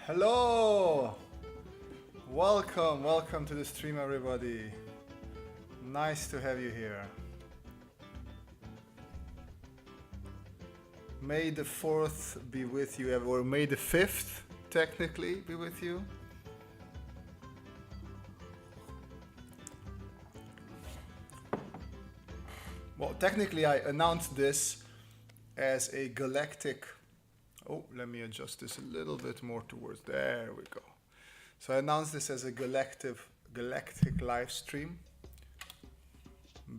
Hello! Welcome to the stream, everybody. Nice to have you here. May the 4th be with you, or may the 5th, technically, be with you. Well, technically, I announced this as a galactic... Oh, let me adjust this a little bit more towards... There we go. So I announced this as a galactic live stream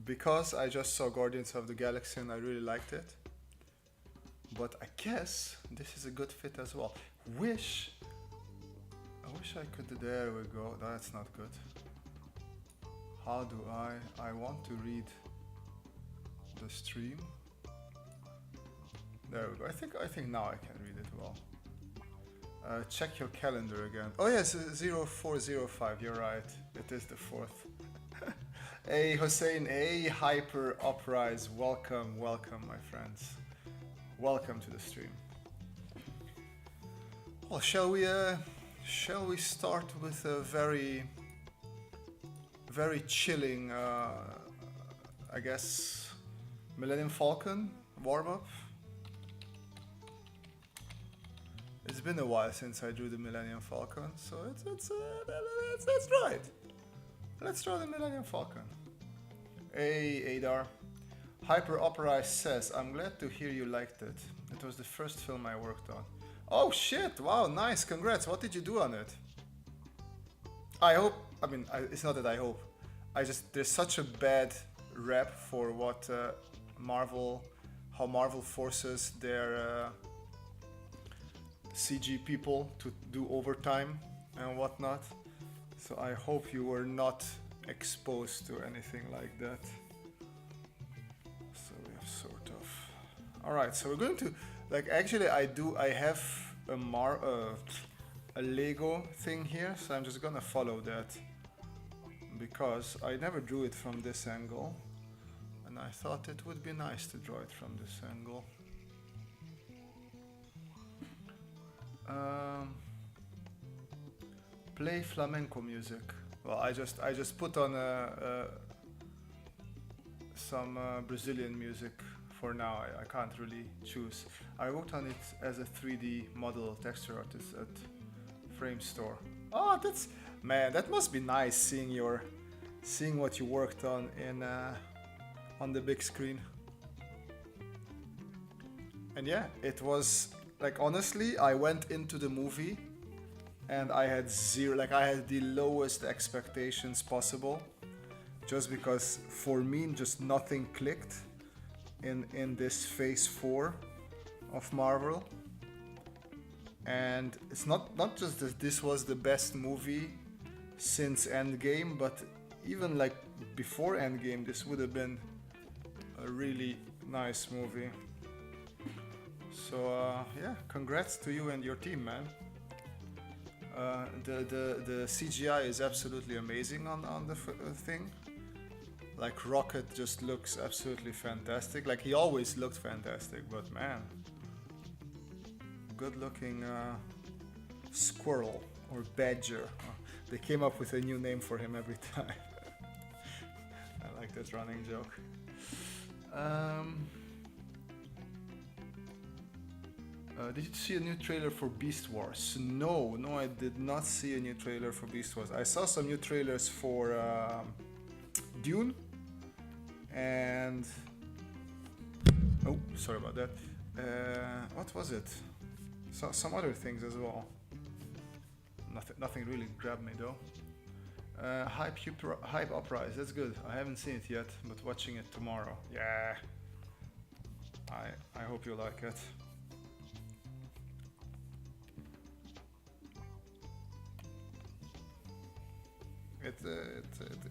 because I just saw Guardians of the Galaxy and I really liked it. But I guess this is a good fit as well. I wish I could... There we go. That's not good. How do I want to read the stream. There we go. I think now I can read it well. Check your calendar again. Oh yes, 0405. You're right. It is the 4th. Hey Hussein, hey Hyper Uprise. Welcome, my friends. Welcome to the stream. Well, shall we start with a very chilling, I guess, Millennium Falcon warm-up? It's been a while since I drew the Millennium Falcon, so that's right. Let's draw the Millennium Falcon. Hey Adar. Hyper Opera says, I'm glad to hear you liked it. It was the first film I worked on. Oh shit, wow, nice, congrats. What did you do on it? I hope, it's not that I hope. There's such a bad rep for what how Marvel forces their CG people to do overtime and whatnot. So I hope you were not exposed to anything like that. So we have sort of... Alright, so we're going to... actually I have a Lego thing here, so I'm just gonna follow that. Because I never drew it from this angle. And I thought it would be nice to draw it from this angle. Play flamenco music. Well, I just put on some Brazilian music for now. I can't really choose. I worked on it as a 3D model texture artist at Frame Store. Oh, that must be nice seeing what you worked on on the big screen. And yeah, it was honestly, I went into the movie and I had I had the lowest expectations possible, just because for me just nothing clicked in this phase 4 of Marvel. And it's not just that this was the best movie since Endgame, but even before Endgame this would have been a really nice movie. So yeah, congrats to you and your team, man. The CGI is absolutely amazing on the thing. Rocket just looks absolutely fantastic. He always looked fantastic, but man, good looking squirrel or badger. They came up with a new name for him every time. I like that running joke. Did you see a new trailer for Beast Wars? No, I did not see a new trailer for Beast Wars. I saw some new trailers for Dune and... Oh, sorry about that. What was it? Some other things as well. Nothing really grabbed me though. Hype Uprise, that's good. I haven't seen it yet, but watching it tomorrow. Yeah. I hope you like it.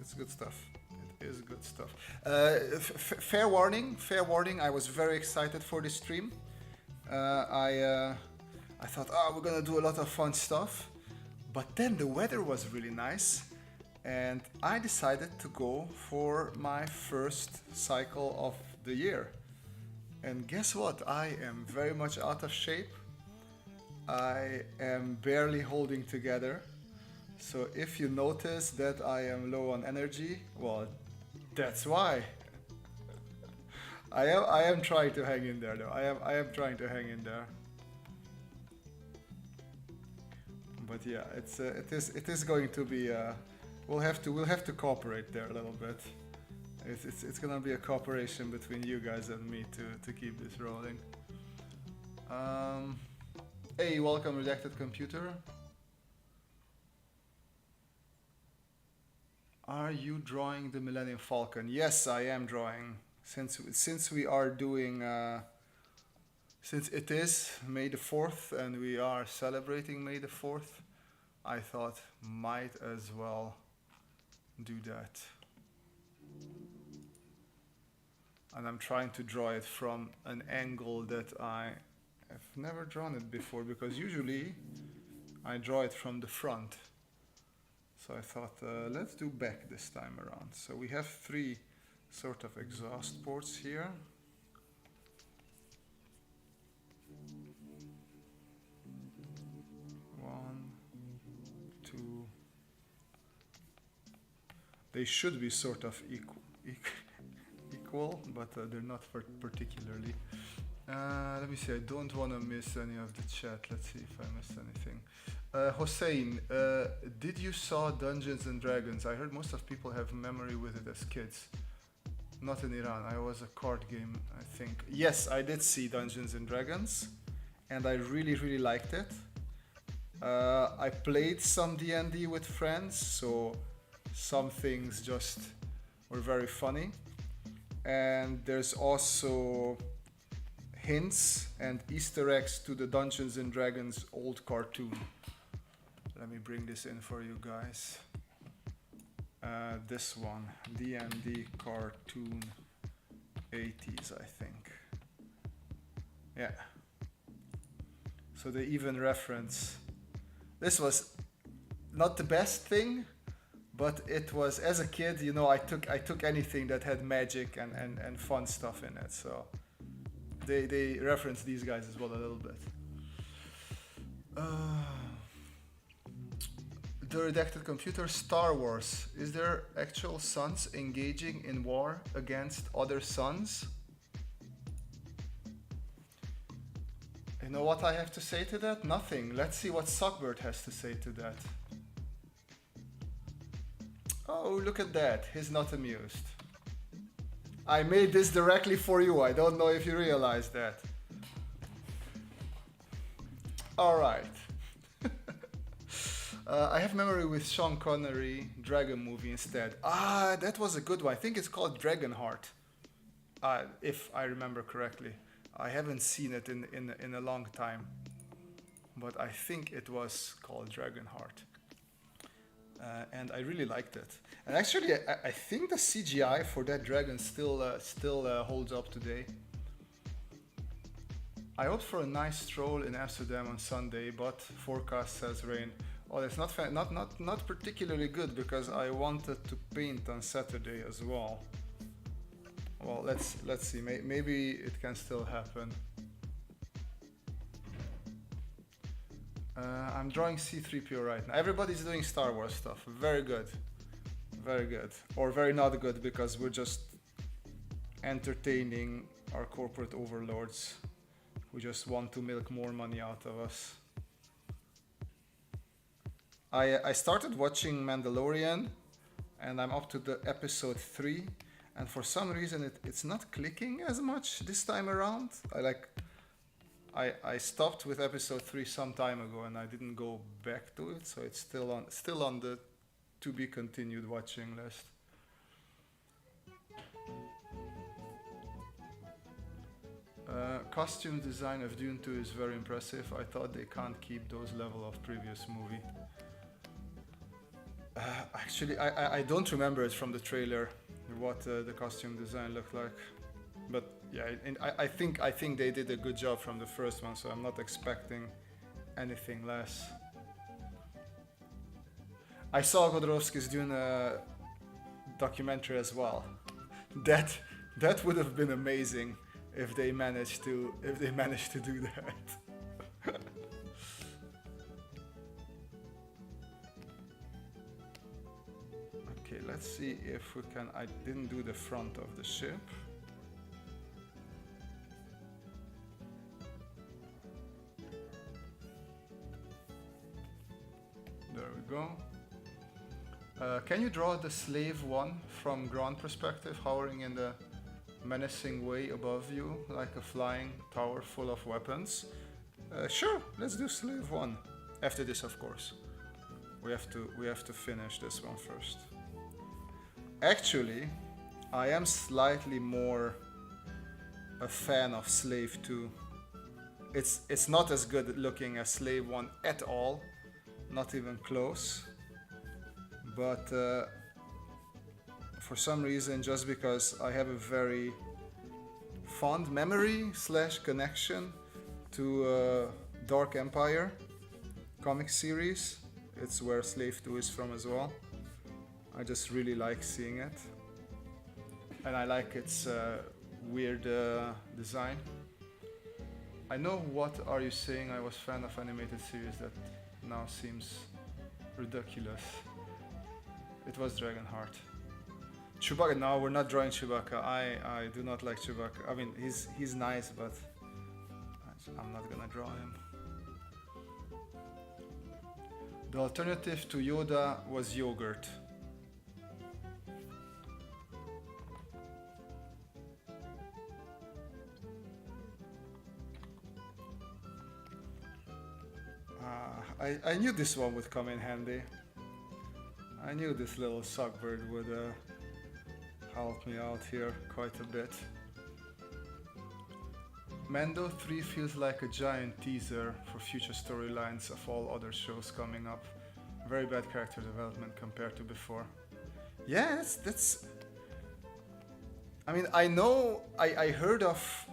It's good stuff. It is good stuff. Fair warning. I was very excited for this stream. I thought, we're gonna do a lot of fun stuff. But then the weather was really nice, and I decided to go for my first cycle of the year. And guess what? I am very much out of shape. I am barely holding together. So if you notice that I am low on energy, well, that's why. I am trying to hang in there though. I am trying to hang in there. But yeah, it is going to be we'll have to cooperate there a little bit. It's gonna be a cooperation between you guys and me to keep this rolling. Hey, welcome Redacted Computer. Are you drawing the Millennium Falcon? Yes, I am drawing. Since we are doing since it is May the 4th and we are celebrating May the 4th, I thought might as well do that. And I'm trying to draw it from an angle that I have never drawn it before, because usually I draw it from the front. So I thought let's do back this time around. So we have 3 sort of exhaust ports here. One, two. They should be sort of equal, but they're not particularly. Let me see, I don't want to miss any of the chat. Let's see if I missed anything. Hossein, did you saw Dungeons and Dragons? I heard most of people have memory with it as kids. Not in Iran, I was a card game, I think. Yes, I did see Dungeons and Dragons, and I really liked it. I played some D&D with friends, so some things just were very funny. And there's also hints and Easter eggs to the Dungeons and Dragons old cartoon. Let me bring this in for you guys. This one, D&D cartoon 80s, I think. Yeah. So they even reference. This was not the best thing, but it was, as a kid, you know, I took anything that had magic and fun stuff in it. So they reference these guys as well a little bit. The Redacted Computer, Star Wars. Is there actual suns engaging in war against other suns? You know what I have to say to that? Nothing. Let's see what Suckbird has to say to that. Oh, look at that. He's not amused. I made this directly for you. I don't know if you realize that. Alright. I have memory with Sean Connery, Dragon movie instead. Ah, that was a good one. I think it's called Dragonheart, if I remember correctly. I haven't seen it in a long time, but I think it was called Dragonheart. And I really liked it. And actually, I think the CGI for that dragon still holds up today. I hoped for a nice stroll in Amsterdam on Sunday, but forecast says rain. Oh, that's not particularly good, because I wanted to paint on Saturday as well. Well, let's see. Maybe it can still happen. I'm drawing C-3PO right now. Everybody's doing Star Wars stuff. Very good. Very good. Or very not good, because we're just entertaining our corporate overlords who just want to milk more money out of us. I started watching Mandalorian, and I'm up to the episode 3, and for some reason it's not clicking as much this time around. I stopped with episode 3 some time ago, and I didn't go back to it, so it's still on the to be continued watching list. Costume design of Dune 2 is very impressive. I thought they can't keep those level of previous movie. Actually, I don't remember it from the trailer what the costume design looked like, but yeah, I think they did a good job from the first one, so I'm not expecting anything less. I saw Godorowski's Dune documentary as well. That would have been amazing if they managed to do that. Let's see if we can. I didn't do the front of the ship. There we go. Can you draw the slave one from ground perspective, hovering in the menacing way above you, like a flying tower full of weapons? Sure, let's do slave one. After this, of course. We have to finish this one first. Actually, I am slightly more a fan of slave 2. It's not as good looking as slave 1 at all, not even close. But for some reason, just because I have a very fond memory / connection to Dark Empire comic series, it's where Slave 2 is from as well. I just really like seeing it. And I like its weird design. I know what are you saying, I was fan of animated series that now seems ridiculous. It was Dragonheart. Chewbacca, no, we're not drawing Chewbacca. I do not like Chewbacca. I mean, he's nice, but I'm not gonna draw him. The alternative to Yoda was yogurt. I knew this one would come in handy. I knew this little suckbird would help me out here quite a bit. Mando 3 feels like a giant teaser for future storylines of all other shows coming up. Very bad character development compared to before. Yeah, that's. I mean, I know. I heard of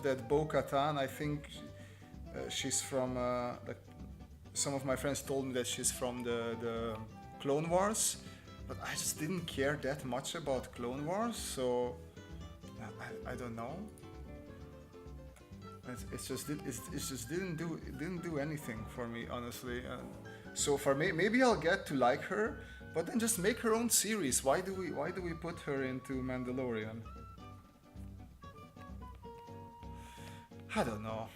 that Bo-Katan. I think she's from. Like, some of my friends told me that she's from the Clone Wars, but I just didn't care that much about Clone Wars, so I don't know. It just didn't do anything for me, honestly. So for me, maybe I'll get to like her, but then just make her own series. Why do we put her into Mandalorian? I don't know.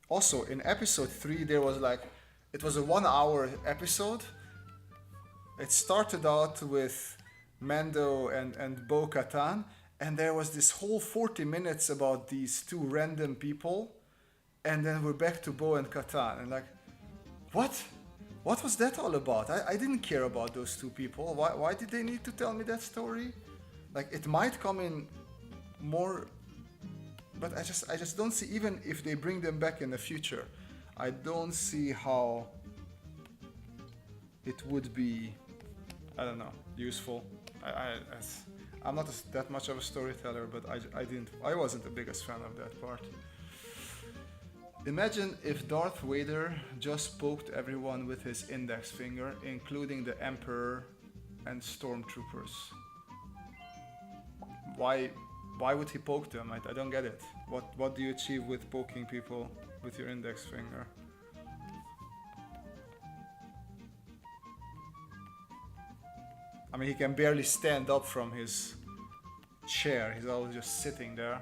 Also, in episode 3, there was like, it was a 1-hour episode. It started out with Mando and Bo-Katan, and there was this whole 40 minutes about these two random people, and then we're back to Bo and Katan, and like, what? What was that all about? I didn't care about those two people. Why did they need to tell me that story? Like, it might come in more, but I just don't see, even if they bring them back in the future, I don't see how it would be, I don't know, useful. I'm not that much of a storyteller, but I wasn't the biggest fan of that part. Imagine if Darth Vader just poked everyone with his index finger, including the Emperor and Stormtroopers. Why would he poke them? I don't get it. What do you achieve with poking people with your index finger? I mean, he can barely stand up from his chair. He's always just sitting there.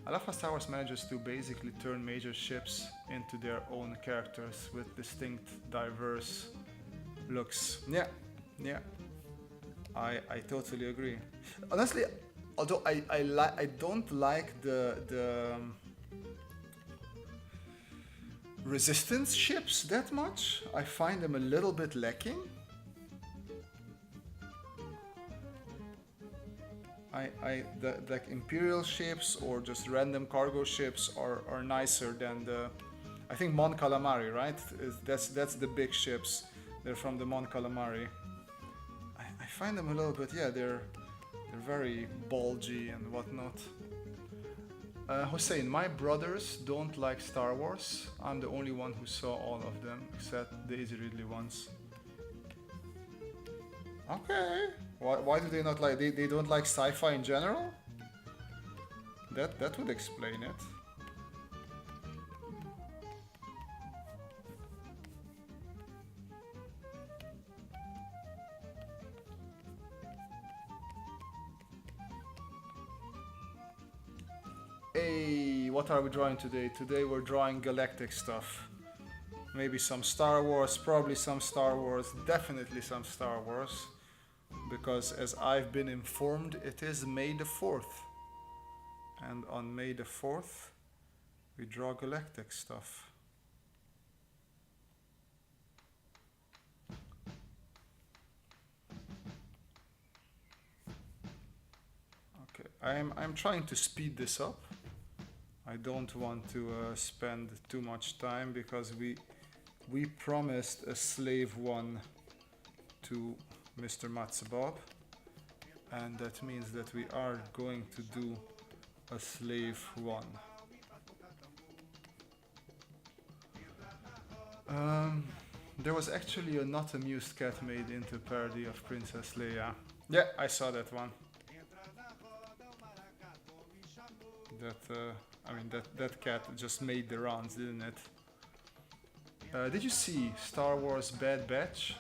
I love how Star Wars manages to basically turn major ships into their own characters with distinct, diverse looks. Yeah. I totally agree. Honestly, although I don't like the Resistance ships that much. I find them a little bit lacking. Like Imperial ships or just random cargo ships are nicer than the, I think Mon Calamari, right? That's the big ships. They're from the Mon Calamari. I find them a little bit, yeah, they're very bulgy and whatnot. Hossein, my brothers don't like Star Wars. I'm the only one who saw all of them, except the Daisy Ridley ones. Okay. Why do they not like? They don't like sci-fi in general? That would explain it. Hey, what are we drawing today? Today we're drawing galactic stuff. Maybe some Star Wars, probably some Star Wars, definitely some Star Wars. Because as I've been informed, it is May the 4th. And on May the 4th, we draw galactic stuff. Okay, I'm trying to speed this up. I don't want to spend too much time because we promised a slave one to Mr. Matsubob, and that means that we are going to do a slave one. There was actually a not amused cat made into parody of Princess Leia. Yeah, I saw that one. That cat just made the rounds, didn't it? Did you see Star Wars Bad Batch?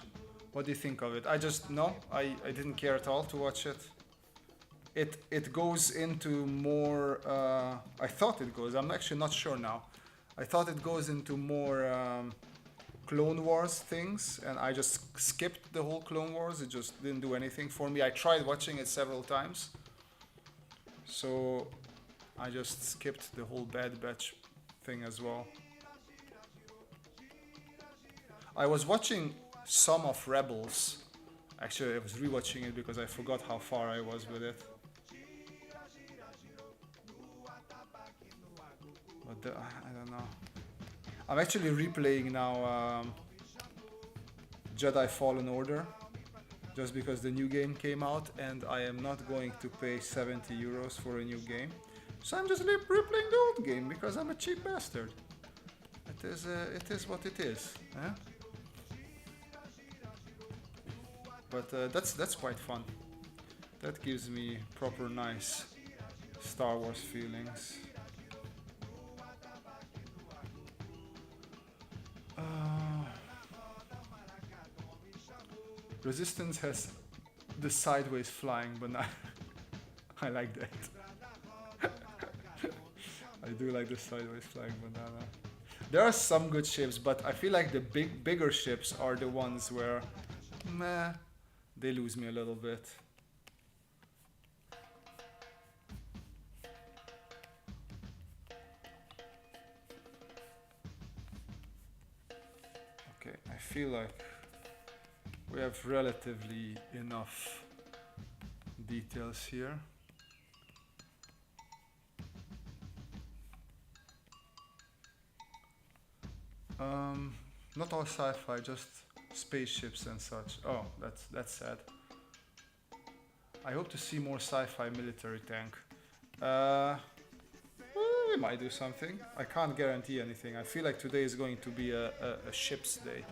What do you think of it? I didn't care at all to watch it. It goes into more, I thought it goes, I'm actually not sure now. I thought it goes into more Clone Wars things, and I just skipped the whole Clone Wars. It just didn't do anything for me. I tried watching it several times. So I just skipped the whole Bad Batch thing as well. I was watching some of Rebels. Actually, I was rewatching it because I forgot how far I was with it. But I don't know. I'm actually replaying now Jedi Fallen Order, just because the new game came out and I am not going to pay 70 euros for a new game. So I'm just replaying the old game because I'm a cheap bastard. It is what it is. Eh? But that's quite fun. That gives me proper nice Star Wars feelings. Resistance has the sideways flying banana. I like that. I do like the sideways flying banana. There are some good ships, but I feel like the bigger ships are the ones where, meh, they lose me a little bit. Okay, I feel like we have relatively enough details here. Not all sci-fi, just spaceships and such. Oh, that's sad. I hope to see more sci-fi military tank. We might do something. I can't guarantee anything. I feel like today is going to be a ships day.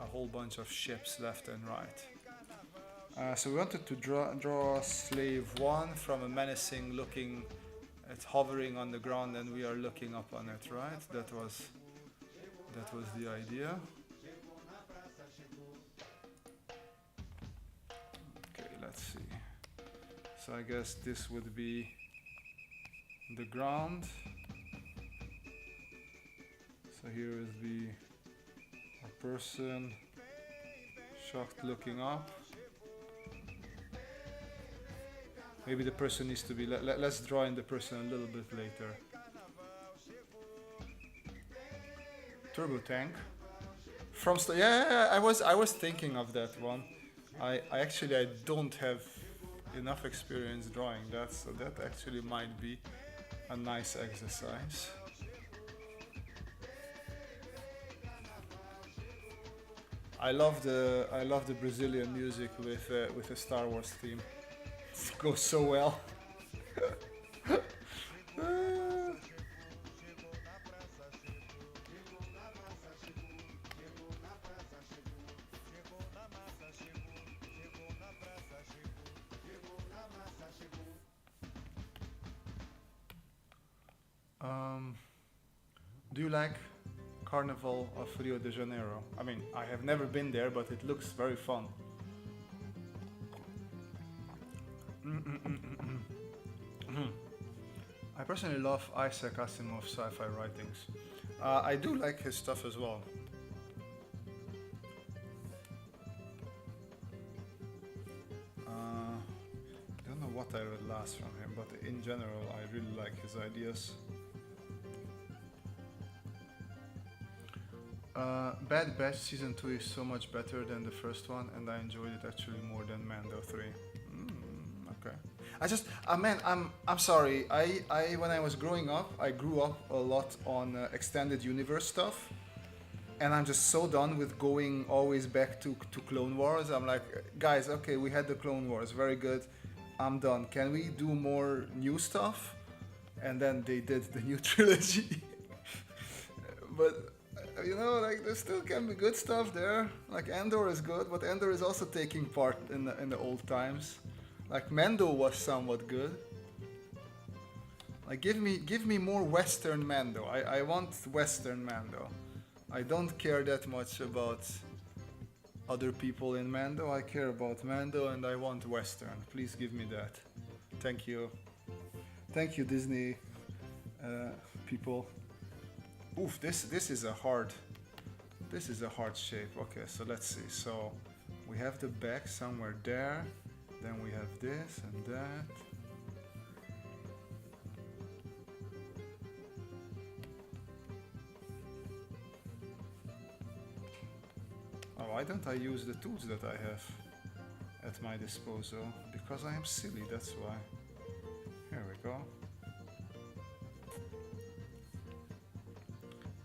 A whole bunch of ships left and right. So we wanted to draw slave 1 from a menacing looking, it's hovering on the ground and we are looking up on it, right? That was the idea. Okay, let's see. So I guess this would be the ground. So here is a person shocked looking up. Maybe the person needs to be, let's draw in the person a little bit later. Turbo tank. I was thinking of that one. I don't have enough experience drawing that, so that actually might be a nice exercise. I love the Brazilian music with a Star Wars theme. It goes so well. Do you like Carnival of Rio de Janeiro? I mean, I have never been there, but it looks very fun. I personally love Isaac Asimov's sci-fi writings. I do like his stuff as well. I don't know what I read last from him, but in general, I really like his ideas. Bad Batch Season 2 is so much better than the first one, and I enjoyed it actually more than Mando 3. Okay. Man, I'm sorry. When I was growing up, I grew up a lot on extended universe stuff, and I'm just so done with going always back to Clone Wars. I'm like, guys, okay, we had the Clone Wars, very good. I'm done. Can we do more new stuff? And then they did the new trilogy. But you know, like there still can be good stuff there. Like Andor is good, but Andor is also taking part in the old times. Like Mando was somewhat good. Like give me more Western Mando. I want Western Mando. I don't care that much about other people in Mando. I care about Mando and I want Western. Please give me that. Thank you. Thank you, Disney people. Oof, this is a hard shape. Okay, so let's see. So we have the back somewhere there, then we have this and that. Oh, why don't I use the tools that I have at my disposal? Because I am silly, that's why. Here we go.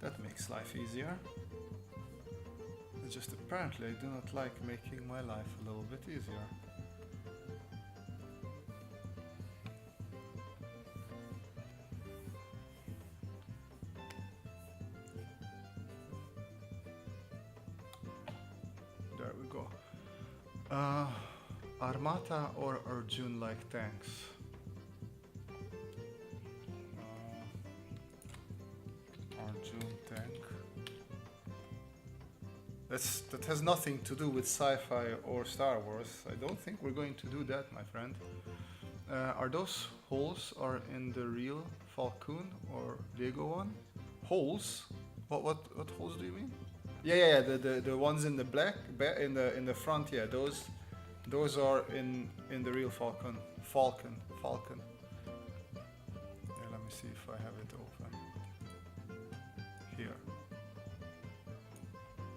That makes life easier. It's just apparently I do not like making my life a little bit easier. There we go. Armata or Arjun-like tanks? Tank. That has nothing to do with sci-fi or Star Wars. I don't think we're going to do that, my friend. Are those holes are in the real Falcon or Lego one? Holes? What holes do you mean? Yeah. The ones in the black in the front. Yeah, those are in the real Falcon. Falcon. Yeah, let me see if I have it open. Here.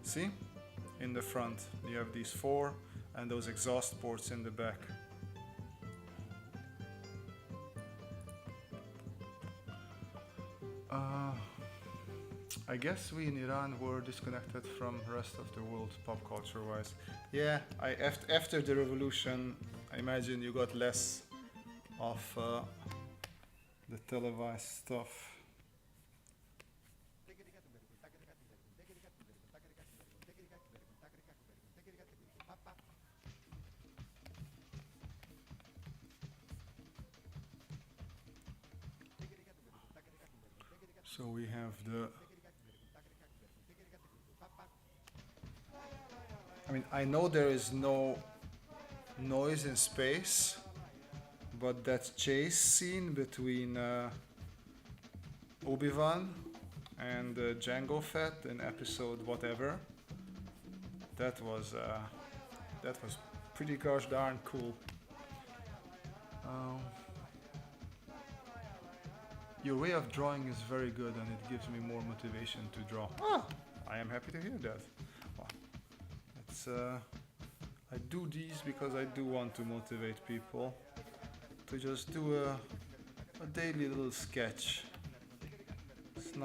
See? In the front you have these 4 and those exhaust ports in the back. I guess we in Iran were disconnected from the rest of the world pop culture wise. Yeah, after the revolution I imagine you got less of the televised stuff. So we have the... I mean, I know there is no noise in space, but that chase scene between Obi-Wan and Jango Fett in episode whatever, that was pretty gosh darn cool. Your way of drawing is very good and it gives me more motivation to draw. I am happy to hear that. Well, it's, I do these because I do want to motivate people to just do a daily little sketch. It's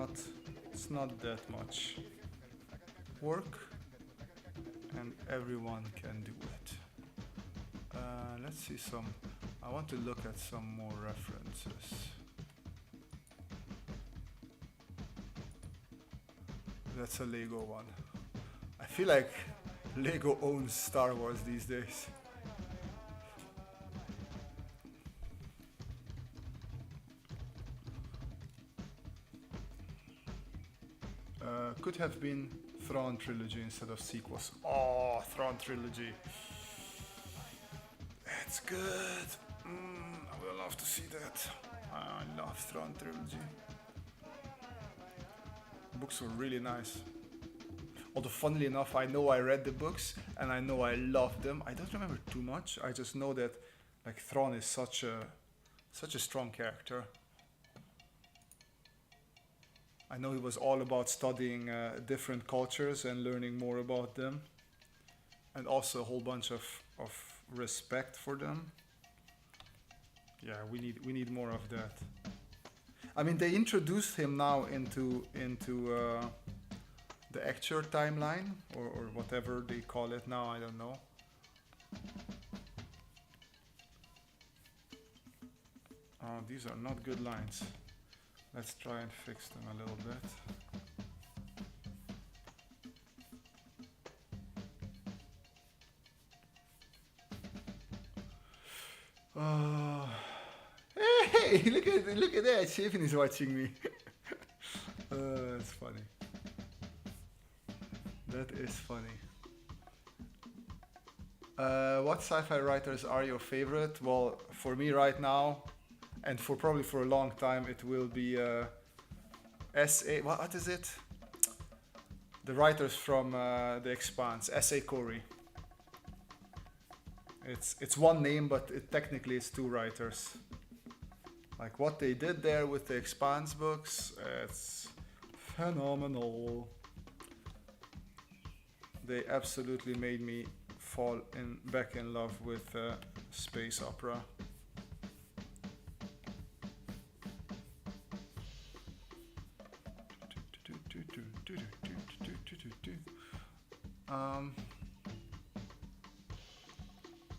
not that much work and everyone can do it. Let's see I want to look at some more references. That's a Lego one. I feel like Lego owns Star Wars these days. Could have been Thrawn trilogy instead of sequels. Oh, Thrawn trilogy. It's good. I would love to see that. I love Thrawn trilogy. Books were really nice. Although funnily enough, I know I read the books and I know I loved them. I don't remember too much. I just know that like Thrawn is such a strong character. I know he was all about studying different cultures and learning more about them, and also a whole bunch of respect for them. Yeah, we need more of that. I mean, they introduced him now into the actual timeline or whatever they call it now. I don't know. Oh, these are not good lines. Let's try and fix them a little bit. Hey, look at that! Shaven is watching me. That's funny. That is funny. What sci-fi writers are your favorite? Well, for me right now, and for probably for a long time, it will be S.A. What is it? The writers from The Expanse, S.A. Corey. It's one name, but technically it's two writers. Like what they did there with the Expanse books, it's phenomenal. They absolutely made me fall back in love with space opera.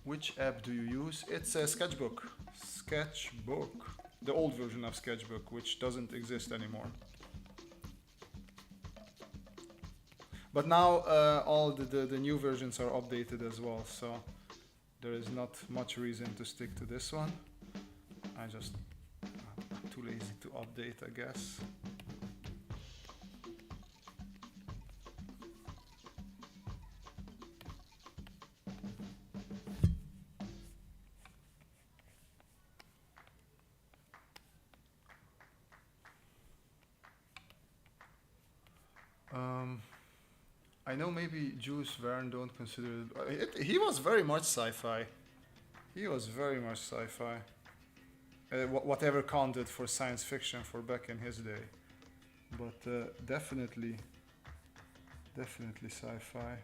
Which app do you use? It's a Sketchbook. Sketchbook. The old version of Sketchbook, which doesn't exist anymore. But now all the new versions are updated as well, so there is not much reason to stick to this one. I'm too lazy to update, I guess. I know maybe Jules Verne don't consider it. He was very much sci-fi. He was very much sci-fi. Whatever counted for science fiction for back in his day. But definitely sci-fi.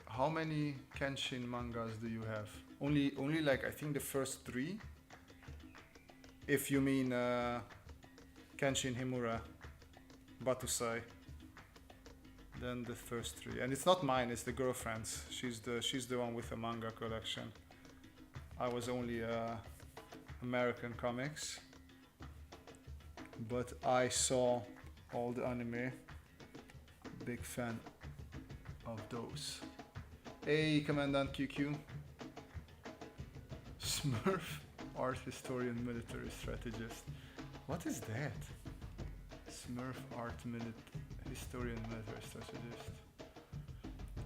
How many Kenshin mangas do you have? Only like I think the first 3. If you mean Kenshin Himura, Batusai, then the first 3. And it's not mine; it's the girlfriend's. She's the one with the manga collection. I was only American comics, but I saw all the anime. Big fan of those. Hey, Commandant QQ. Smurf, art historian, military strategist. What is that? Smurf, art historian, military strategist.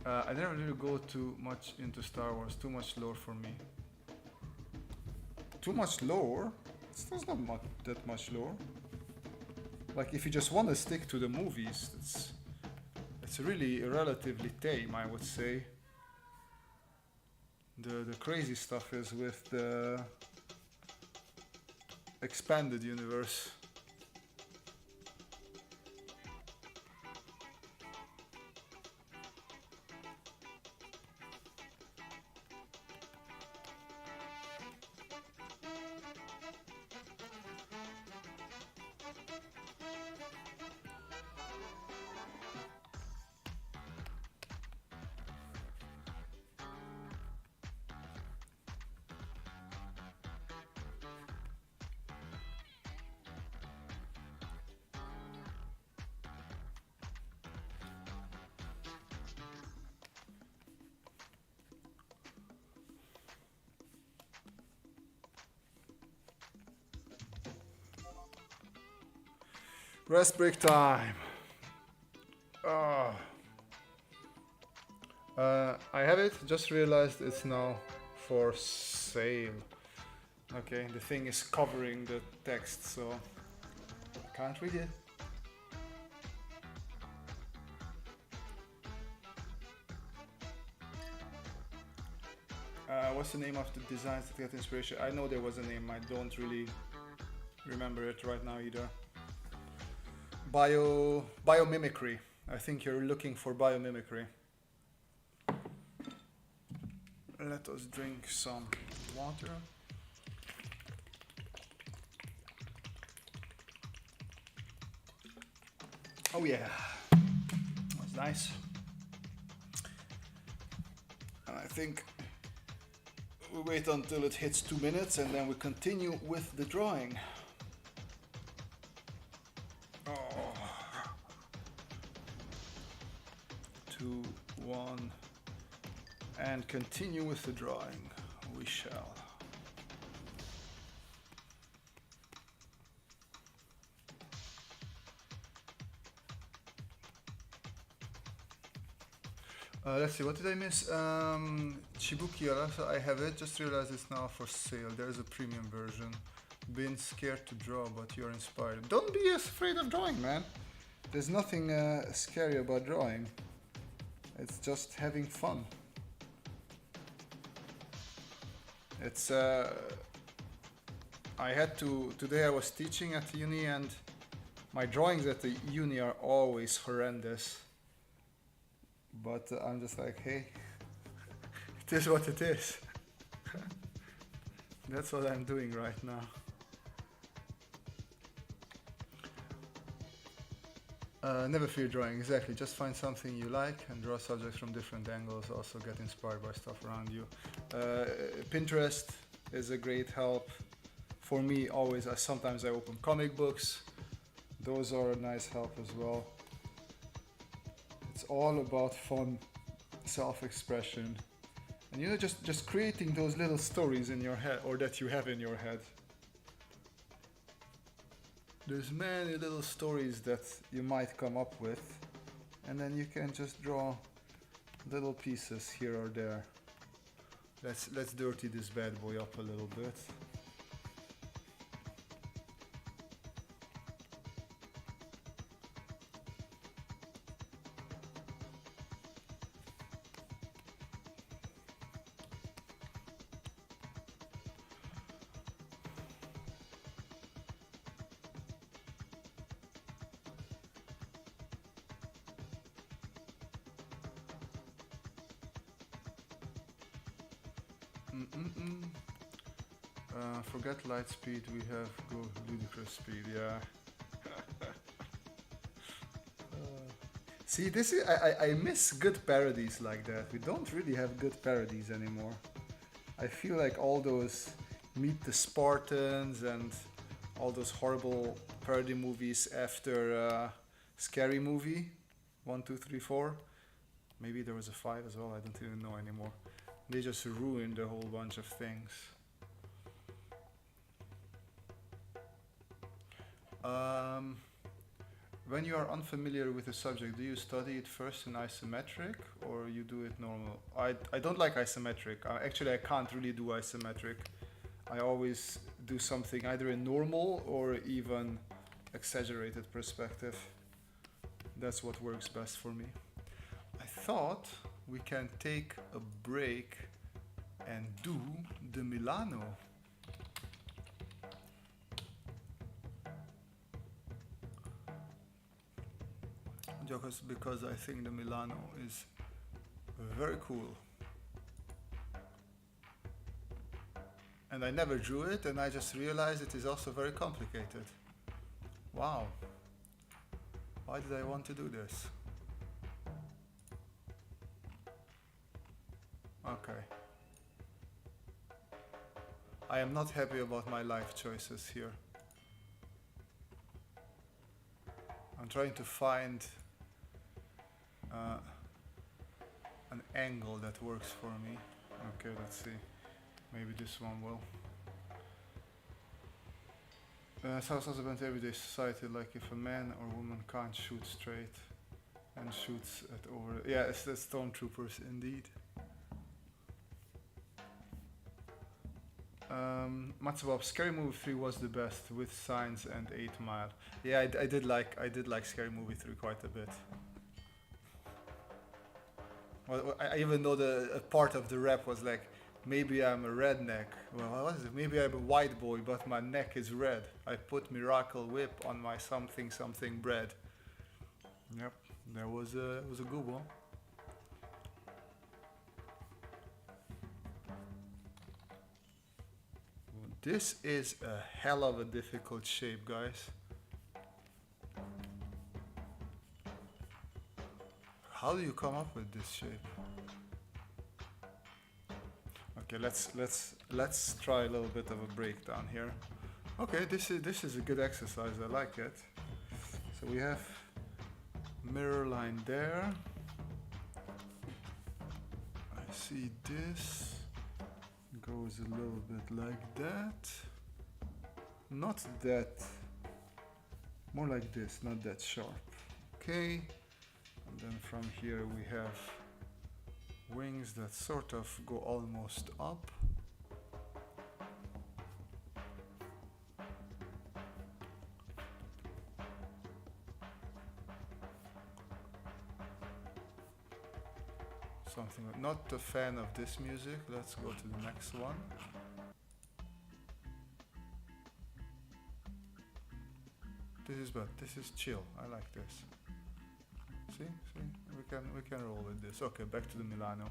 I never really go too much into Star Wars. Too much lore for me. Too much lore? There's not that much lore. Like if you just want to stick to the movies, it's really relatively tame, I would say. The crazy stuff is with the expanded universe. Rest break time. Oh. I have it, just realized it's now for sale. Okay, the thing is covering the text, so I can't read it. What's the name of the designs that get inspiration? I know there was a name, I don't really remember it right now either. Biomimicry. I think you're looking for biomimicry. Let us drink some water. Oh yeah, that's nice. And I think we wait until it hits 2 minutes and then we continue with the drawing. Oh. 2, 1, and continue with the drawing. We shall. Let's see, what did I miss? Shibuki Arasa, I have it, just realized it's now for sale. There's a premium version. Been scared to draw, but you're inspired. Don't be afraid of drawing, man. There's nothing scary about drawing. It's just having fun. It's, I had to, today I was teaching at uni and my drawings at the uni are always horrendous. But I'm just like, hey, it is what it is. That's what I'm doing right now. Never fear drawing, exactly. Just find something you like and draw subjects from different angles. Also get inspired by stuff around you. Pinterest is a great help. For me, always, sometimes I open comic books. Those are a nice help as well. It's all about fun, self-expression. And you know, just creating those little stories in your head, or that you have in your head. There's many little stories that you might come up with, and then you can just draw little pieces here or there. Let's dirty this bad boy up a little bit. Forget light speed, we have go ludicrous speed, yeah. See, this is, I miss good parodies like that. We don't really have good parodies anymore. I feel like all those Meet the Spartans and all those horrible parody movies after Scary Movie 1, 2, 3, 4. Maybe there was a 5 as well, I don't even know anymore. They just ruined a whole bunch of things. When you are unfamiliar with a subject, do you study it first in isometric or you do it normal? I don't like isometric. Actually, I can't really do isometric. I always do something either in normal or even exaggerated perspective. That's what works best for me. I thought we can take a break and do the Milano. Because I think the Milano is very cool. And I never drew it, and I just realized it is also very complicated. Wow. Why did I want to do this? Okay. I am not happy about my life choices here. I'm trying to find an angle that works for me. Okay, let's see. Maybe this one will. Sounds also about everyday society, like if a man or woman can't shoot straight and shoots at over. Yeah, it's the stormtroopers indeed. Matsubob, Scary Movie 3 was the best with Signs and 8 Mile. Yeah, I did like Scary Movie 3 quite a bit. Well, I even though a part of the rap was like, maybe I'm a redneck. Well, what was it? Maybe I'm a white boy, but my neck is red. I put Miracle Whip on my something something bread. Yep, that was a good one. This is a hell of a difficult shape, guys. How do you come up with this shape? Okay, let's try a little bit of a breakdown here. Okay, this is a good exercise. I like it. So we have mirror line there. I see this goes a little bit like that. Not that. More like this, not that sharp. Okay. And then from here we have wings that sort of go almost up. Something like, not a fan of this music. Let's go to the next one. This is bad. This is chill. I like this. See, we can roll with this. Okay, back to the Milano.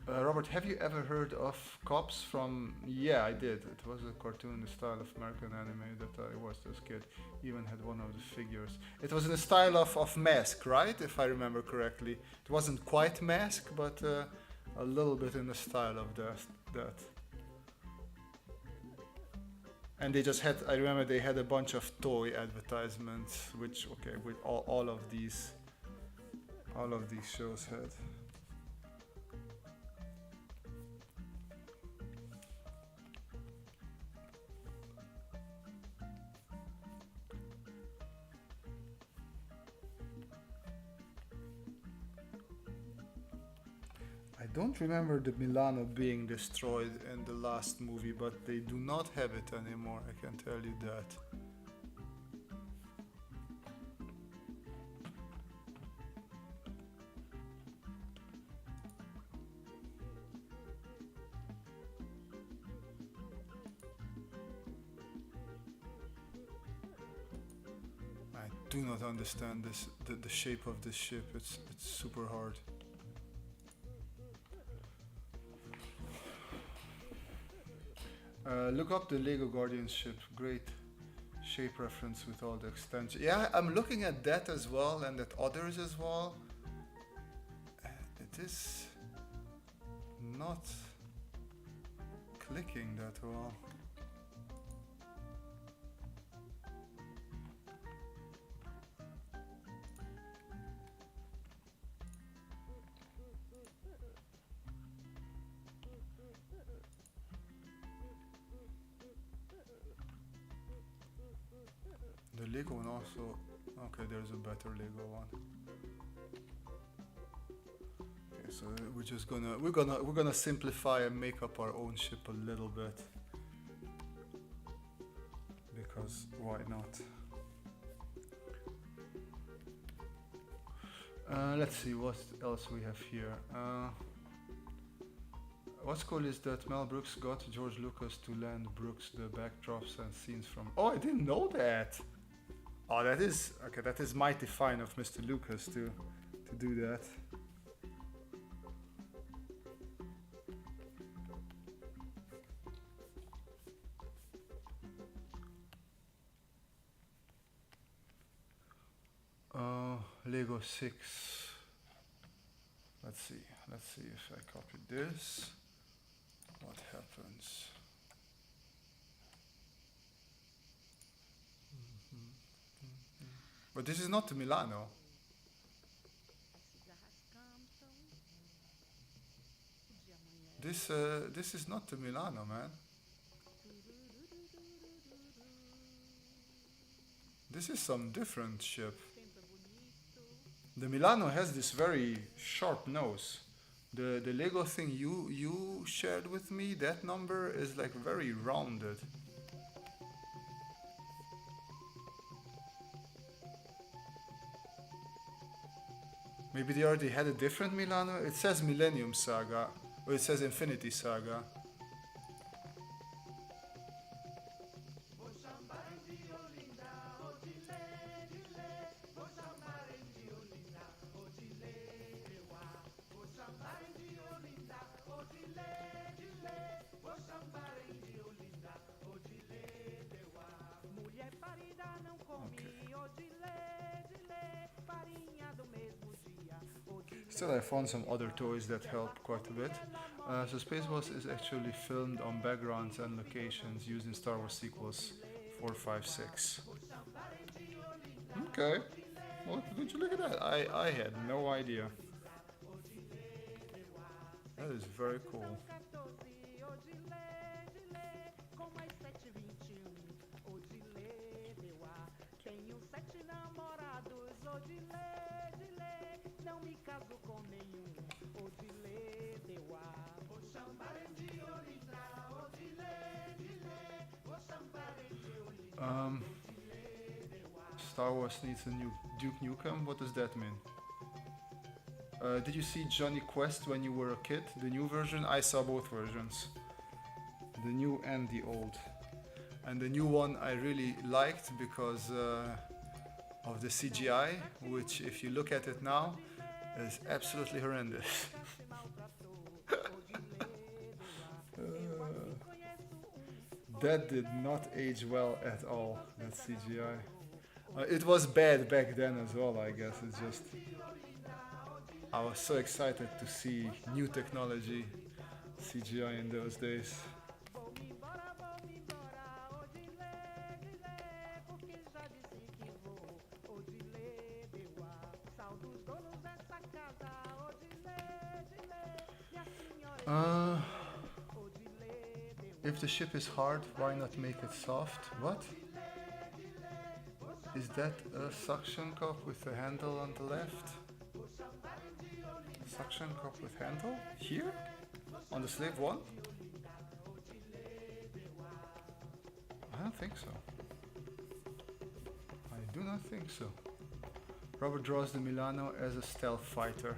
Robert, have you ever heard of Cops from? Yeah, I did. It was a cartoon in the style of American anime that I watched as a kid. Even had one of the figures. It was in the style of Mask, right? If I remember correctly. It wasn't quite Mask, but a little bit in the style of that. And they just had, I remember they had a bunch of toy advertisements, which, okay, with all of these shows had. I don't remember the Milano being destroyed in the last movie, but they do not have it anymore, I can tell you that. I do not understand this, the shape of this ship. It's super hard. Look up the Lego Guardians ship. Great shape reference with all the extensions. Yeah, I'm looking at that as well and at others as well. It is not clicking that well. The Lego one also. Okay, there's a better Lego one. Okay, so we're gonna simplify and make up our own ship a little bit. Because why not? Let's see what else we have here. What's cool is that Mel Brooks got George Lucas to lend Brooks the backdrops and scenes from. Oh, I didn't know that. Oh, that is okay. That is mighty fine of Mr. Lucas to do that. Lego 6. Let's see if I copy this. What happens? But this is not the Milano. This is not the Milano, man. This is some different ship. The Milano has this very sharp nose. The Lego thing you shared with me, that number is like very rounded. Maybe they already had a different Milano? It says Millennium Saga, or it says Infinity Saga. Still, I found some other toys that help quite a bit. So Spaceballs is actually filmed on backgrounds and locations used in Star Wars sequels 4, 5, 6. Okay. Well, did you look at that? I had no idea. That is very cool. Star Wars needs a new Duke Nukem. What does that mean? Did you see Johnny Quest when you were a kid? The new version? I saw both versions. The new and the old. And the new one I really liked because of the CGI, which if you look at it now, is absolutely horrendous. That did not age well at all, that CGI. It was bad back then as well, I guess. It's just... I was so excited to see new technology, CGI in those days. If the ship is hard, why not make it soft? What? Is that a suction cup with a handle on the left? Suction cup with handle? Here? On the slave one? I don't think so. I do not think so. Robert draws the Milano as a stealth fighter.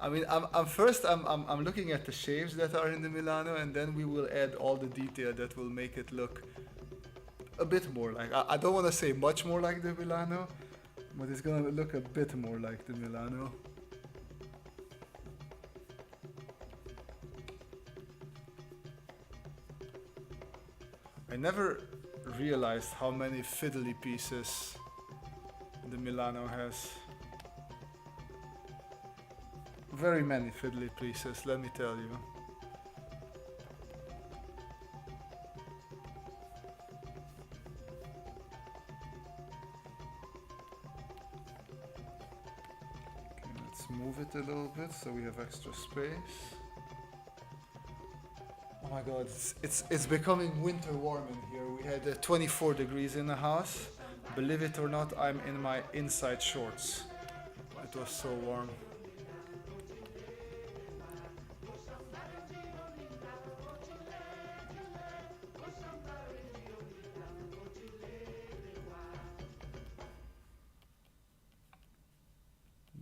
I mean, I'm looking at the shapes that are in the Milano, and then we will add all the detail that will make it look a bit more like, I don't want to say much more like the Milano, but it's gonna look a bit more like the Milano. I never realized how many fiddly pieces the Milano has. Very many fiddly pieces, let me tell you. Okay, let's move it a little bit so we have extra space. Oh my god, it's becoming winter warm in here. We had 24 degrees in the house. Believe it or not, I'm in my inside shorts. It was so warm.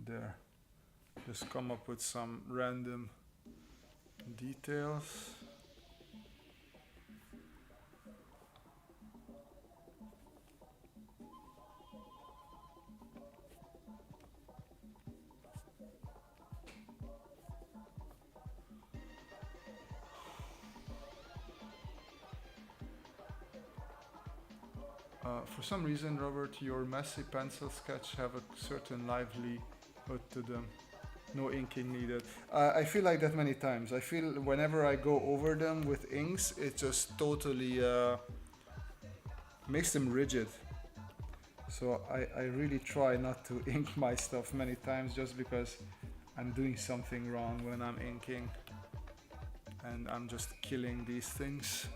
There. Just come up with some random details. For some reason, Robert, your messy pencil sketch have a certain livelihood to them. No inking needed. I feel like that many times. I feel whenever I go over them with inks, it just totally makes them rigid. So I really try not to ink my stuff many times just because I'm doing something wrong when I'm inking. and I'm just killing these things.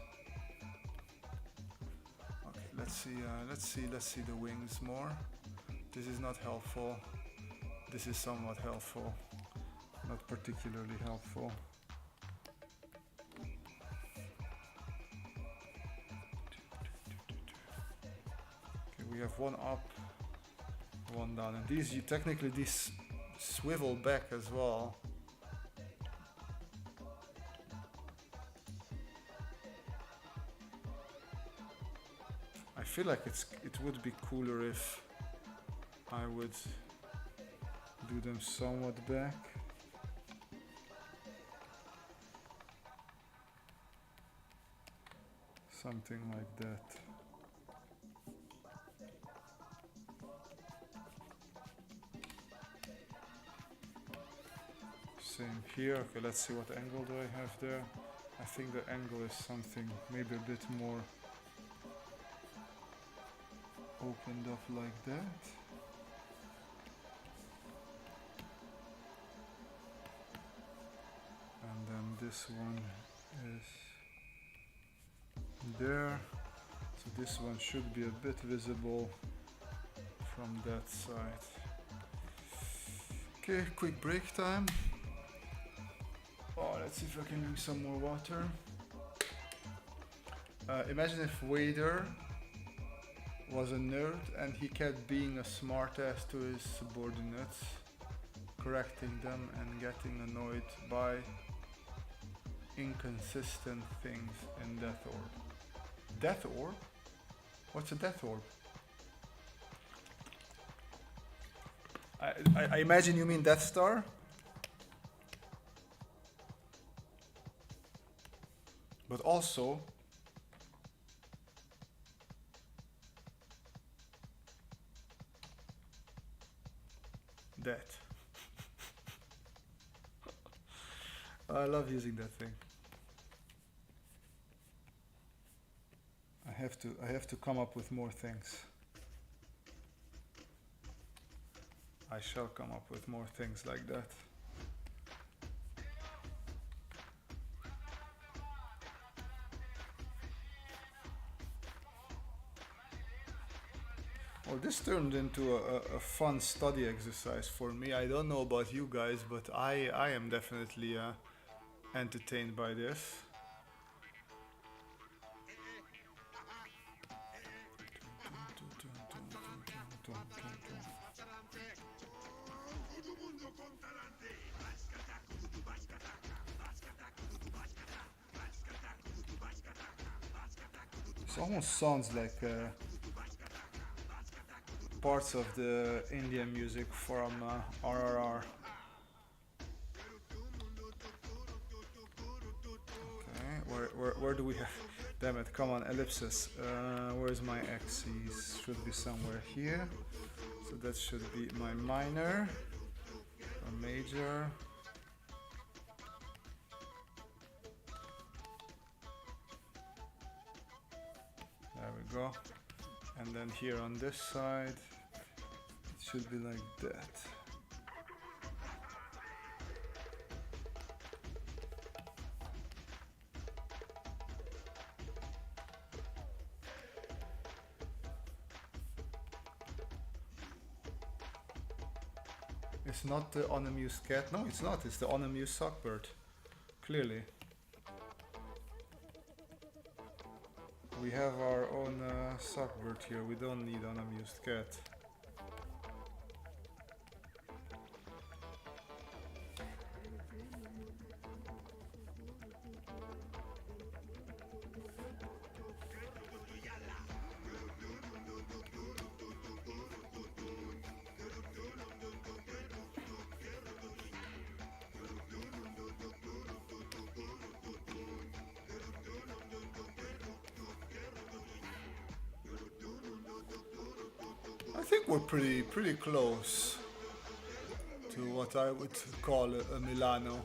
Okay, let's see the wings more. This is not helpful. This is somewhat helpful, not particularly helpful. Okay, we have one up, one down, and these technically these swivel back as well. I feel like it would be cooler if I would do them somewhat back. Something like that. Same here. Okay, let's see what angle do I have there. I think the angle is something maybe a bit more opened up like that. And then this one is there. So this one should be a bit visible from that side. Okay, quick break time. Oh, let's see if I can drink some more water. Imagine if Wader was a nerd and he kept being a smartass to his subordinates, correcting them and getting annoyed by inconsistent things in Death Orb. Death Orb? What's a Death Orb? I imagine you mean Death Star? But also that. I love using that thing. I have to come up with more things. I shall come up with more things like that. Well, this turned into a fun study exercise for me. I don't know about you guys, but I am definitely entertained by this. It almost sounds like parts of the Indian music from RRR. Okay, where do we have? Damn it! Come on, ellipsis. Where's my axis? Should be somewhere here. So that should be my minor or major. There we go. And then here on this side, it should be like that. It's not the unamused cat. No, it's not. It's the unamused sockbird. Clearly. We have our own sockbird here. We don't need unamused cat. I think we're pretty close to what I would call a Milano.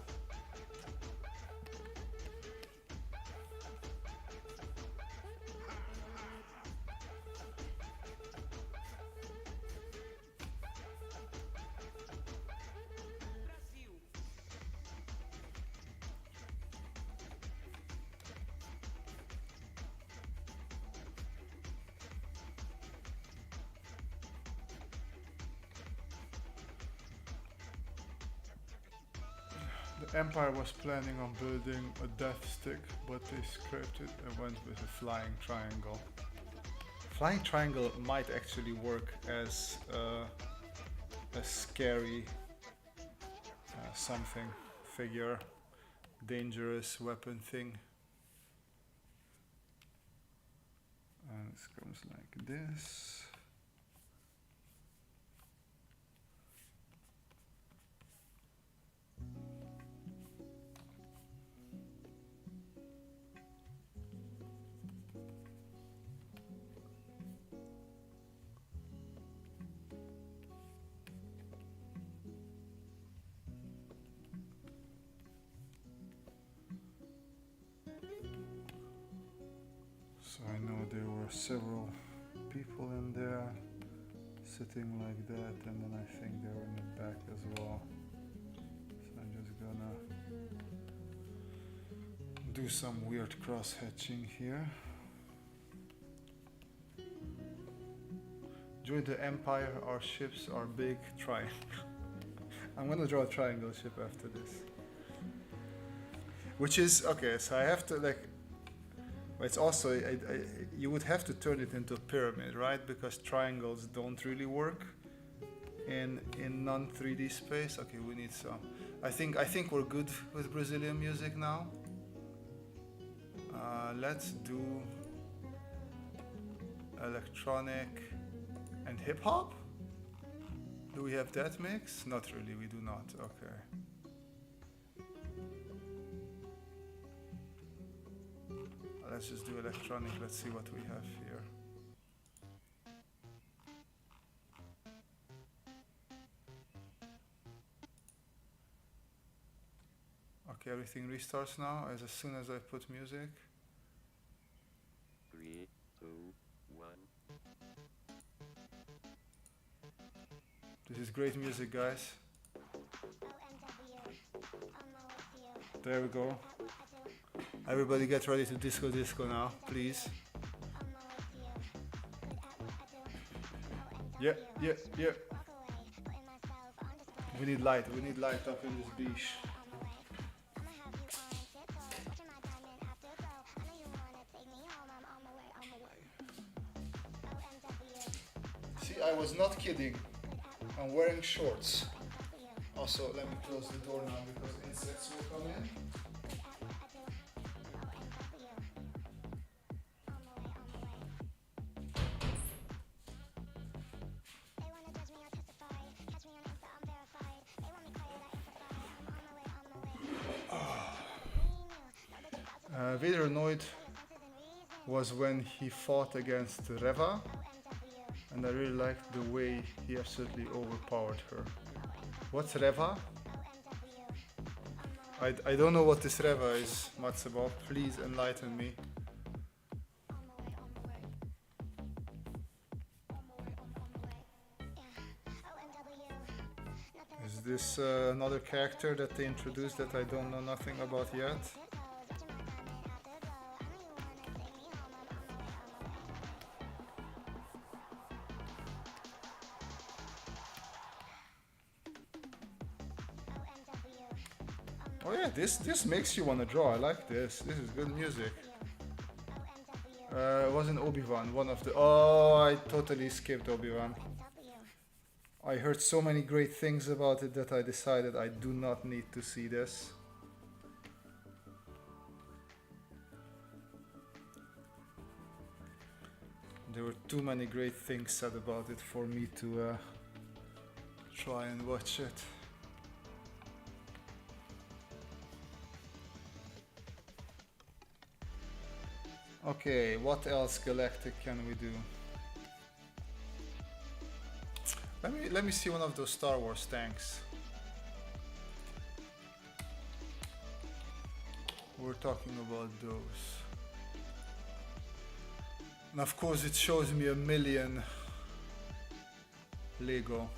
Empire was planning on building a death stick, but they scrapped it and went with a flying triangle. Flying triangle might actually work as a scary something, figure, dangerous weapon thing. And it comes like this. So I know there were several people in there sitting like that, and then I think they were in the back as well. So I'm just gonna do some weird cross-hatching here. Join the Empire, our ships are big, triangle. I'm gonna draw a triangle ship after this. Which is, okay, so I have to like, it's also, you would have to turn it into a pyramid, right? Because triangles don't really work in non-3D space. Okay, we need some. I think we're good with Brazilian music now. Let's do electronic and hip hop. Do we have that mix? Not really, we do not. Okay. Let's just do electronic. Let's see what we have here. Okay, everything restarts now as soon as I put music. 3, 2, 1. This is great music, guys. There we go. Everybody get ready to disco now, please. Yeah. We need light up in this beach. See, I was not kidding. I'm wearing shorts. Also, let me close the door now because insects will come in. Vader annoyed was when he fought against Reva, and I really liked the way he absolutely overpowered her. What's Reva? I don't know what this Reva is, Matsuba. Please enlighten me. Is this another character that they introduced that I don't know nothing about yet? Oh yeah, this makes you want to draw. I like this. This is good music. It wasn't Obi-Wan, one of the... Oh, I totally skipped Obi-Wan. I heard so many great things about it that I decided I do not need to see this. There were too many great things said about it for me to try and watch it. Okay, what else galactic can we do? Let me see one of those Star Wars tanks. We're talking about those. And of course it shows me a million Lego.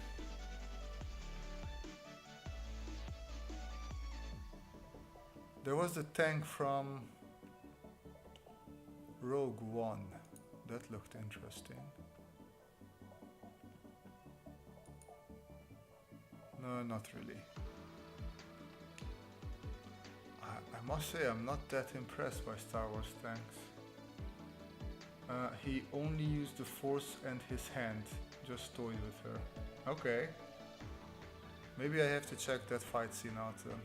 There was the tank from Rogue One. That looked interesting. No, not really. I must say I'm not that impressed by Star Wars tanks. He only used the force and his hand, just toyed with her. Okay. Maybe I have to check that fight scene out then.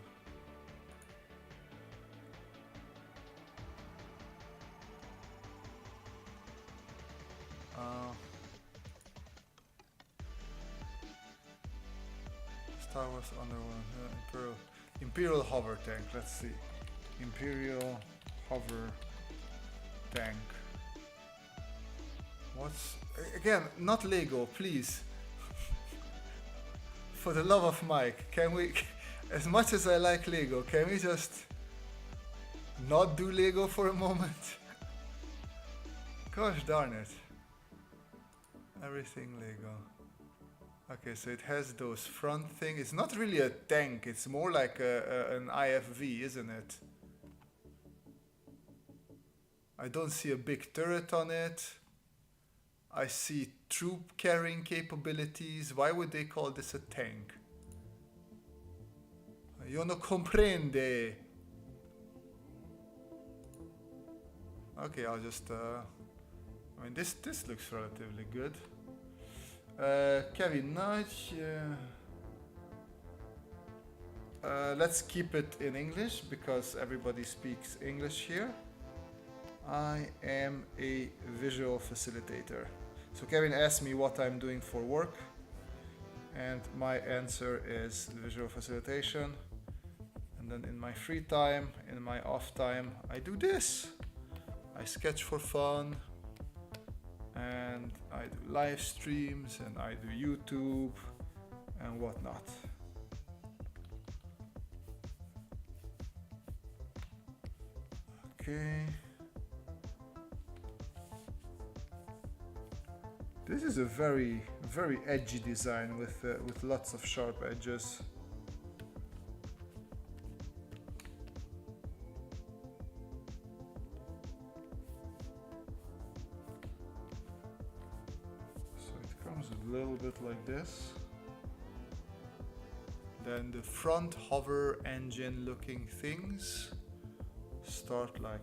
Star Wars Underworld, Imperial hover tank, let's see. Imperial hover tank. What's... Again, not Lego, please. For the love of Mike, can we... As much as I like Lego, can we just... not do Lego for a moment? Gosh darn it. Everything Lego. Okay, so it has those front thing. It's not really a tank, it's more like an IFV, isn't it? I don't see a big turret on it. I see troop carrying capabilities. Why would they call this a tank? Io non comprende. Okay, I'll just... I mean, this looks relatively good. Kevin Nudge. Let's keep it in English because everybody speaks English here. I am a visual facilitator. So Kevin asked me what I'm doing for work, and my answer is visual facilitation. And then in my free time, in my off time, I do this. I sketch for fun, and I do live streams, and I do YouTube and whatnot. Okay. This is a very, very edgy design with lots of sharp edges. So it comes a little bit like this. Then the front hover engine looking things start like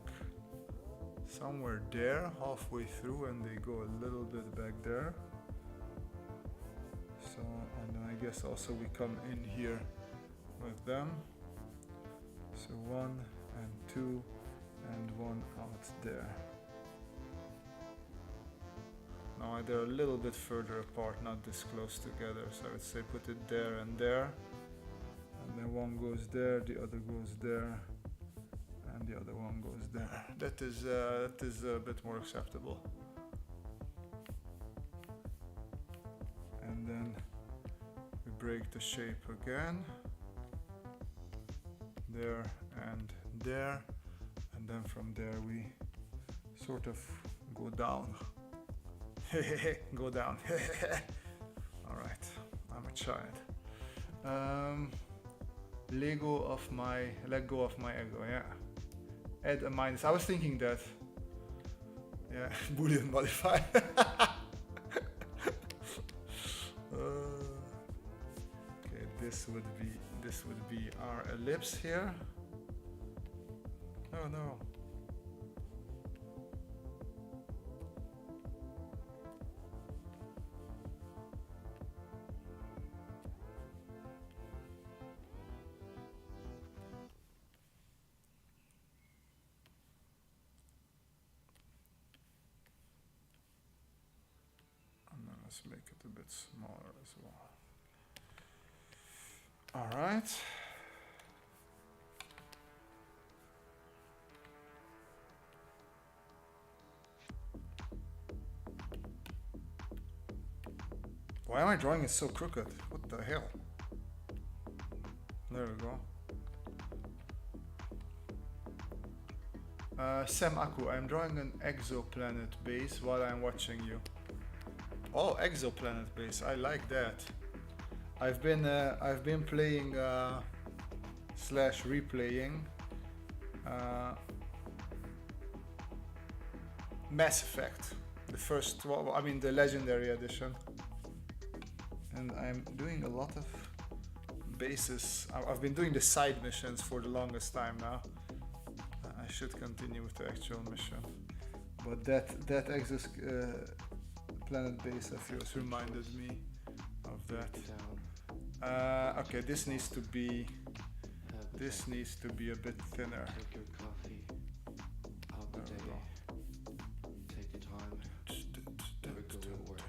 somewhere there, halfway through, and they go a little bit back there. So, and then I guess also we come in here with them. So 1 and 2 and 1 out there. Now they're a little bit further apart, not this close together. So I would say put it there and there. And then one goes there, the other goes there. And the other one goes there. That is a bit more acceptable. And then we break the shape again. There and there. And then from there we sort of go down. Go down. Alright, I'm a child. Let go of my ego, yeah. Add a minus. I was thinking that. Yeah, Boolean modify. Okay, this would be our ellipse here. Oh no. Let's make it a bit smaller as well. All right. Why am I drawing it so crooked? What the hell? There we go. Sam Aku, I'm drawing an exoplanet base while I'm watching you. Oh, exoplanet base, I like that. I've been playing slash replaying Mass Effect, the first, well, I mean the Legendary Edition, and I'm doing a lot of bases. I've been doing the side missions for the longest time now, I should continue with the actual mission. But that planet base of yours reminded me of that. Okay, this needs to be a bit thinner. Take your coffee. Out the There we day. go. Take the time. Never go to work.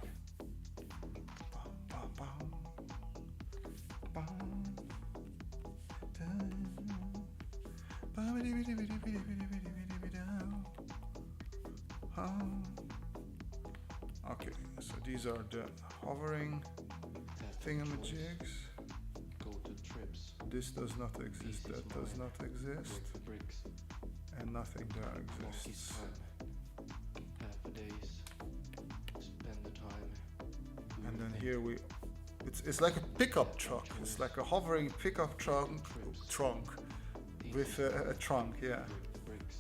Okay, so these are the hovering That's the thingamajigs. choice. Go to trips. This does not exist, that does not exist, Break the bricks. and nothing there Monkey's exists. time. Half a days. Spend the time. Do And your then thing. here it's like a pickup truck. It's like a hovering pickup trunk with a trunk, yeah. Break the bricks.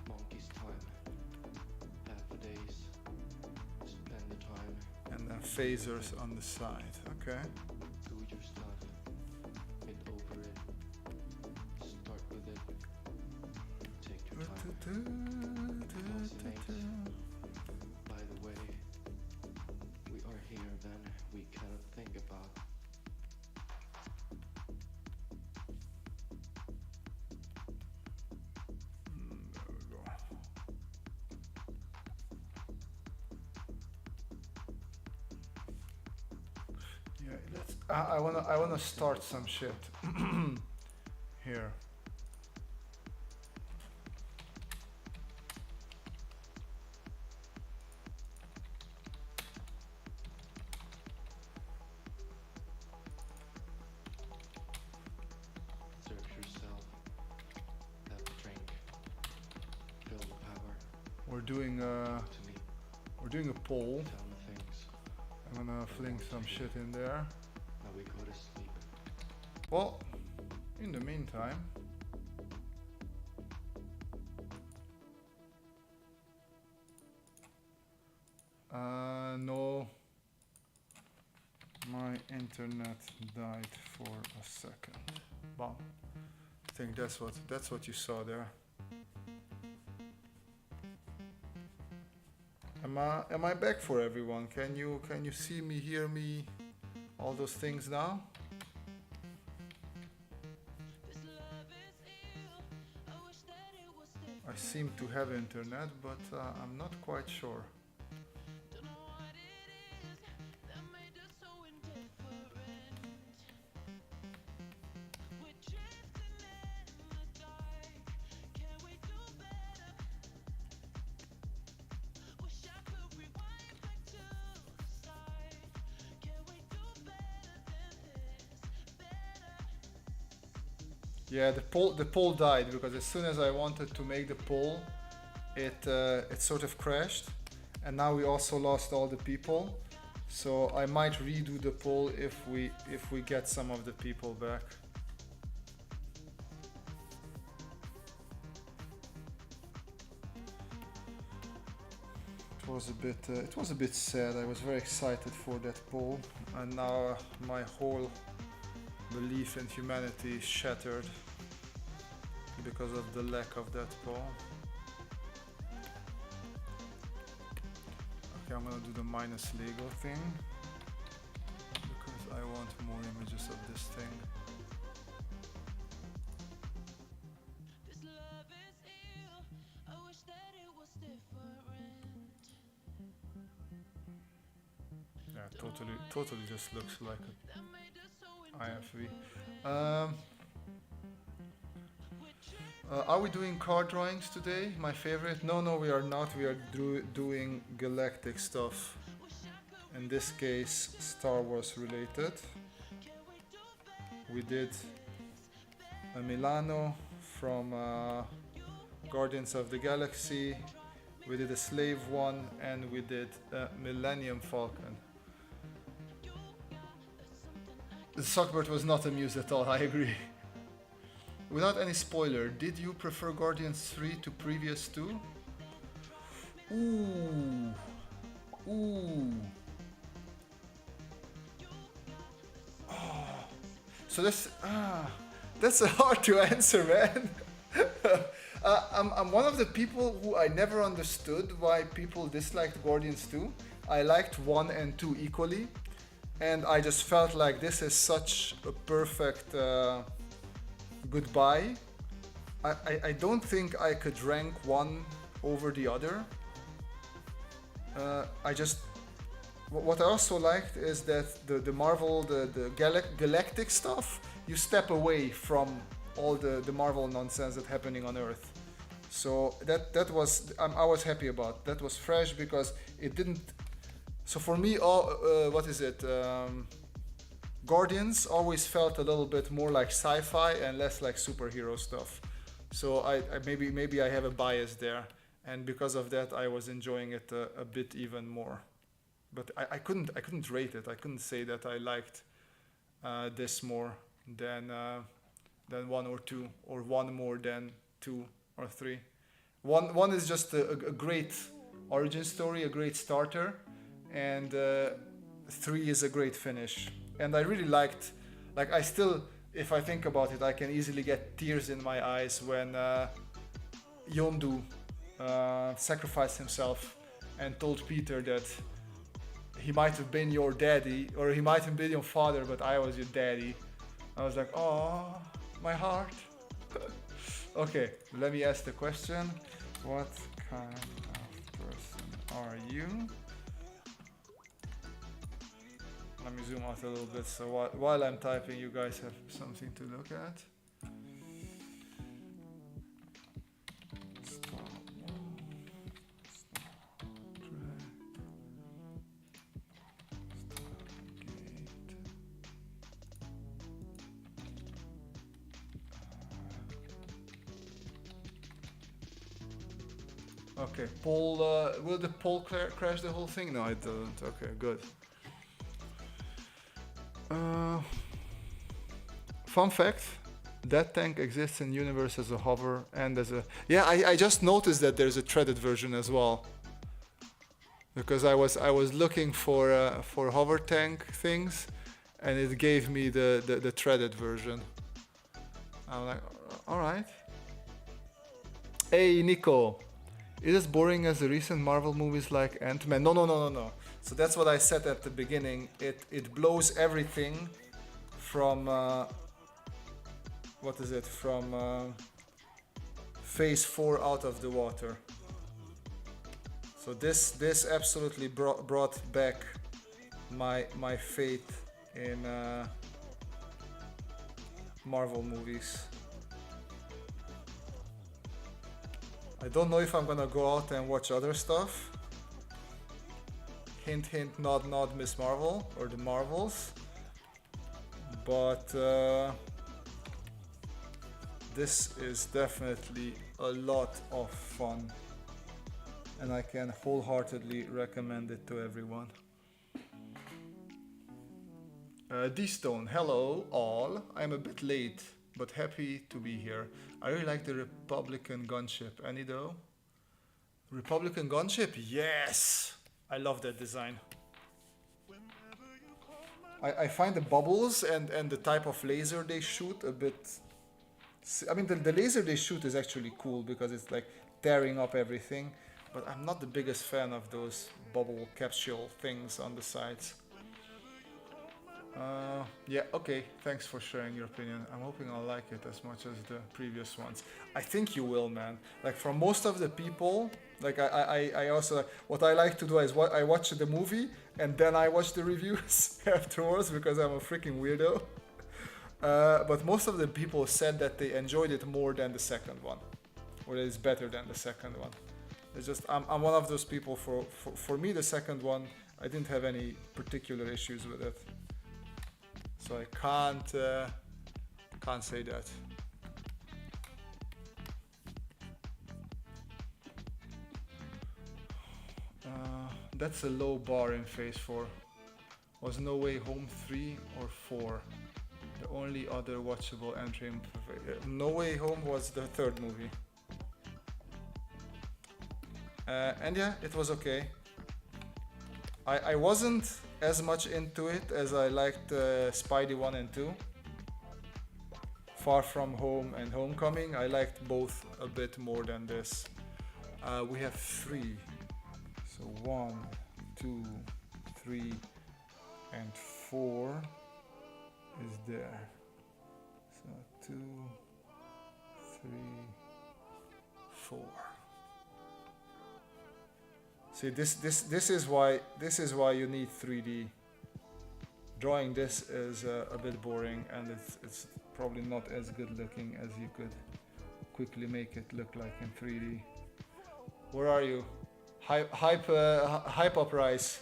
Monkey's time. Half a days. Spend the time. And then phasers on the side, okay. Do your stuff. Get over it. Start with it. Take your time. By the way, we are here then. We cannot think about. There we go. Yeah, let's. I wanna start some shit here. Search yourself. Have a drink. Feel the power. We're doing To me. a poll. Tell me things. I'm gonna fling some shit in there. Now we go to sleep. Well, in the meantime, no, my internet died for a second. Bon. I think that's what you saw there. Am I back for everyone? Can you see me, hear me, all those things now? I seem to have internet, but I'm not quite sure. Yeah, the poll died because as soon as I wanted to make the poll, it sort of crashed, and now we also lost all the people. So I might redo the poll if we get some of the people back. It was a bit sad. I was very excited for that poll, and now my whole belief in humanity is shattered because of the lack of that poll. Okay, I'm gonna do the minus Lego thing because I want more images of this thing. Yeah, totally just looks like a IFV. Are we doing card drawings today? My favorite? No, we are not. We are doing galactic stuff. In this case, Star Wars related. We did a Milano from Guardians of the Galaxy. We did a Slave one, and we did a Millennium Falcon. The Sockbird was not amused at all, I agree. Without any spoiler, did you prefer Guardians 3 to previous 2? Ooh. Oh. So that's hard to answer, man. I'm one of the people who I never understood why people disliked Guardians 2. I liked 1 and 2 equally, and I just felt like this is such a perfect goodbye. I don't think I could rank one over the other. What I also liked is that the Marvel, the galactic stuff, you step away from all the Marvel nonsense that's happening on Earth. So that was I was happy about. That was fresh because it didn't. So for me, what is it? Guardians always felt a little bit more like sci-fi and less like superhero stuff. So I maybe I have a bias there, and because of that, I was enjoying it a bit even more. But I couldn't rate it. I couldn't say that I liked this more than 1 or 2, or 1 more than 2 or 3. One is just a great origin story, a great starter, and 3 is a great finish. And I really liked, like I still, if I think about it, I can easily get tears in my eyes when Yondu sacrificed himself and told Peter that he might have been your daddy, or he might have been your father, but I was your daddy. I was like, oh, my heart. Okay, let me ask the question. What kind of person are you? Let me zoom out a little bit so while I'm typing, you guys have something to look at. Okay, poll, will the poll crash the whole thing? No, it doesn't. Okay, good. Fun fact, that tank exists in universe as a hover and as a... Yeah, I just noticed that there's a threaded version as well. Because I was looking for hover tank things, and it gave me the threaded version. I'm like, alright. Hey, Nico. Is it as boring as the recent Marvel movies like Ant-Man? No. So that's what I said at the beginning. It blows everything from what is it? From Phase 4 out of the water. So this absolutely brought back my faith in Marvel movies. I don't know if I'm gonna go out and watch other stuff. Hint, hint, nod, nod, Miss Marvel, or the Marvels. But this is definitely a lot of fun. And I can wholeheartedly recommend it to everyone. D-Stone, hello all. I'm a bit late, but happy to be here. I really like the Republican gunship. Any though? Republican gunship? Yes! I love that design. I find the bubbles and the type of laser they shoot a bit... I mean, the laser they shoot is actually cool because it's like tearing up everything. But I'm not the biggest fan of those bubble capsule things on the sides. Yeah, okay, thanks for sharing your opinion. I'm hoping I'll like it as much as the previous ones. I think you will, man. Like, for most of the people, like I also, what I like to do is I watch the movie and then I watch the reviews afterwards because I'm a freaking weirdo. But most of the people said that they enjoyed it more than the second one, or that it's better than the second one. It's just, I'm one of those people. For me, the second one, I didn't have any particular issues with it. So I can't say that. That's a low bar in Phase 4. Was No Way Home 3 or 4? The only other watchable entry in... No Way Home was the third movie. And yeah, it was okay. I wasn't as much into it as I liked Spidey 1 and 2. Far From Home and Homecoming. I liked both a bit more than this. We have 3. So 1, 2, 3, and 4 is there. So 2, 3, 4. See, this is why you need 3D. Drawing this is a bit boring, and it's probably not as good looking as you could quickly make it look like in 3D. Where are you? Hype up, Rice.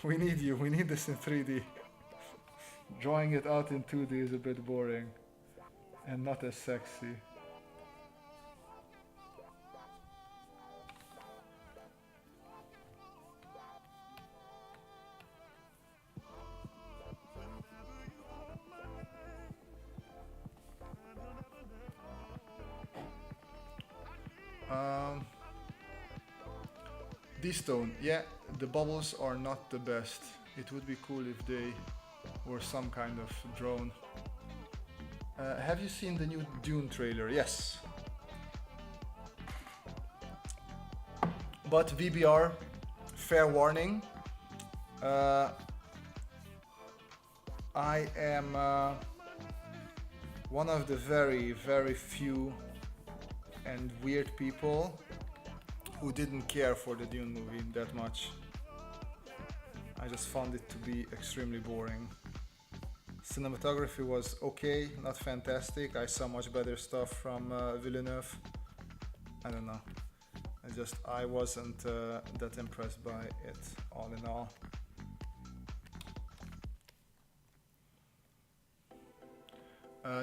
We need you. We need this in 3D. Drawing it out in 2D is a bit boring and not as sexy. D-Stone, yeah, the bubbles are not the best. It would be cool if they were some kind of drone. Have you seen the new Dune trailer? Yes. But VBR, fair warning. I am one of the very, very few and weird people who didn't care for the Dune movie that much. I just found it to be extremely boring. Cinematography was okay, not fantastic. I saw much better stuff from Villeneuve. I don't know. I wasn't that impressed by it, all in all.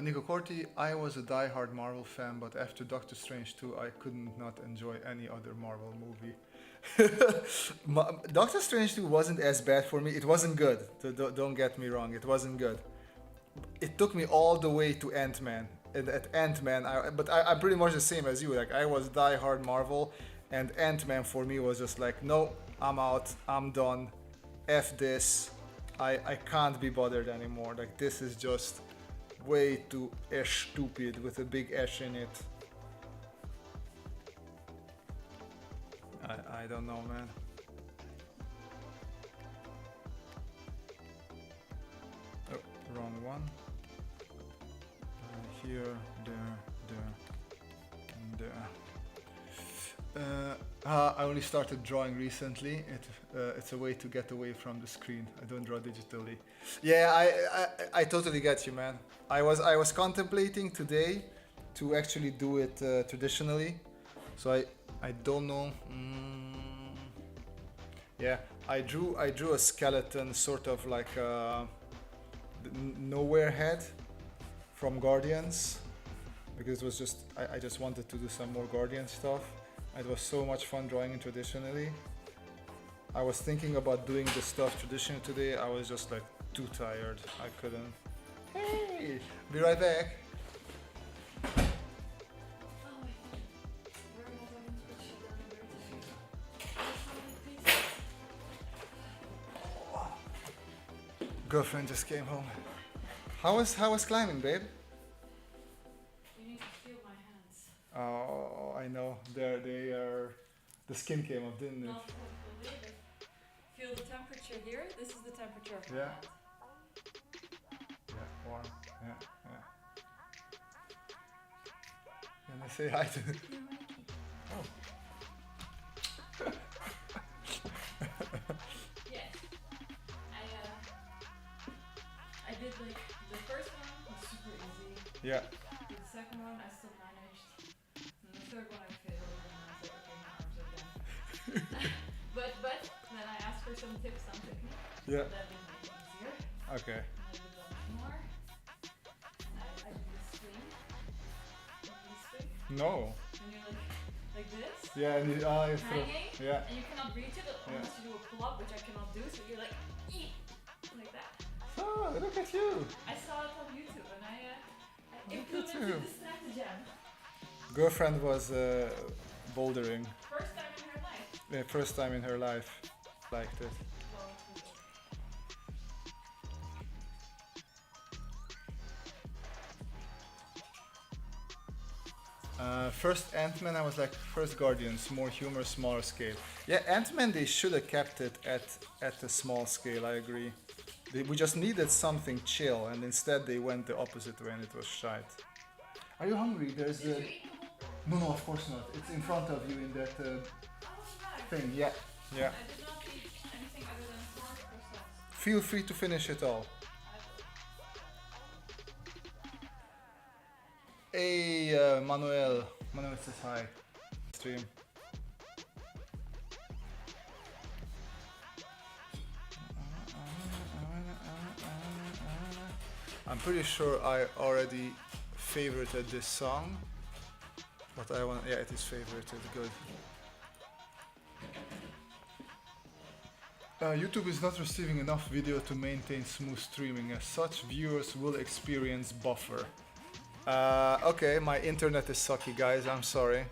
Nico Corti, I was a die-hard Marvel fan, but after Doctor Strange 2, I couldn't not enjoy any other Marvel movie. Doctor Strange 2 wasn't as bad for me. It wasn't good. Don't get me wrong. It wasn't good. It took me all the way to Ant-Man. And at Ant-Man, I'm pretty much the same as you. Like, I was die-hard Marvel, and Ant-Man for me was just like, no, I'm out. I'm done. F this. I can't be bothered anymore. Like, this is just way too stupid with a big S in it. I don't know, man. Oh, wrong one. Here, there, and there. I only started drawing recently. It's a way to get away from the screen. I don't draw digitally. Yeah, I totally get you, man. I was contemplating today to actually do it traditionally. So I don't know. Yeah, I drew a skeleton, sort of like a nowhere head from Guardians, because it was just I just wanted to do some more Guardian stuff. It was so much fun drawing it traditionally. I was thinking about doing the stuff traditionally today. I was just like too tired. I couldn't. Hey, be right back. Girlfriend just came home. How was climbing, babe? You need to feel my hands. Oh, I know. They are. The skin came off, didn't it? Not believe it. Feel the temperature here. This is the temperature of my Yeah. hand. Yeah, warm. Yeah. Can I say hi to? Oh. Yes. I did like the first one was super easy. Yeah. The second one I still managed. And the third one I failed and I was like, okay, my arms are done. but then I asked for some tips on technique. Yeah. That made it easier. Okay. And I did a bunch more. I did this swing. This swing. No. And you're like this. Yeah, and it's Hanging. yeah. And you cannot reach it unless you do a pull up, which I cannot do. So you're like, eat like that. Oh, look at you. I saw it on YouTube and I you. implemented the stratagem. Girlfriend was bouldering. First time in her life. The first time in her life. Liked it. Well, First Ant-Man, I was like, first Guardians, more humor, smaller scale. Yeah, Ant-Man, they should have kept it at a small scale, I agree. We just needed something chill, and instead they went the opposite way and it was shite. Are you hungry? There's Did a... you eat the whole? No, no, of course not. It's in front of you in that Oh, right. thing, yeah. Yeah. I did not eat anything other than 4 croissants. Feel free to finish it all. Hey, Manuel. Manuel says hi. Stream. I'm pretty sure I already favorited this song, but I want, yeah, it is favorited, good. YouTube is not receiving enough video to maintain smooth streaming. As such, viewers will experience buffer. Okay, my internet is sucky, guys, I'm sorry.